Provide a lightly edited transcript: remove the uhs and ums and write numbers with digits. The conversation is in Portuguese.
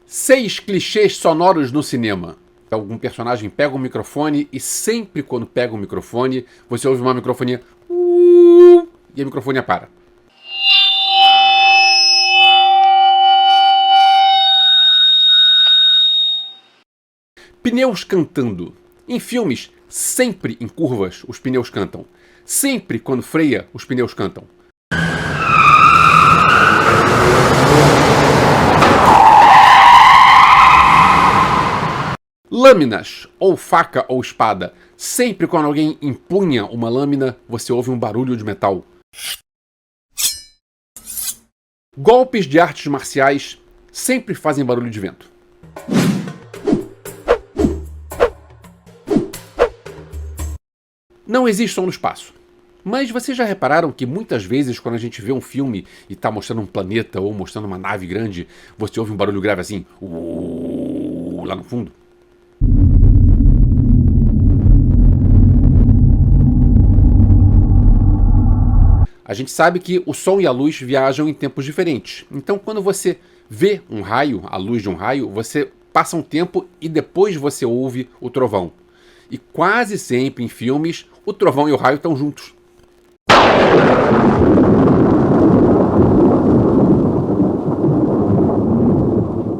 6 clichês sonoros no cinema. Algum personagem pega um microfone e sempre quando pega um microfone, você ouve uma microfonia e a microfonia para. Pneus cantando. Em filmes, sempre em curvas, os pneus cantam. Sempre quando freia, os pneus cantam. Lâminas, ou faca ou espada. Sempre quando alguém empunha uma lâmina, você ouve um barulho de metal. Golpes de artes marciais sempre fazem barulho de vento. Não existe som no espaço. Mas vocês já repararam que muitas vezes quando a gente vê um filme e está mostrando um planeta ou mostrando uma nave grande, você ouve um barulho grave assim, lá no fundo? A gente sabe que o som e a luz viajam em tempos diferentes. Então quando você vê um raio, a luz de um raio, você passa um tempo e depois você ouve o trovão. E quase sempre em filmes, o trovão e o raio estão juntos.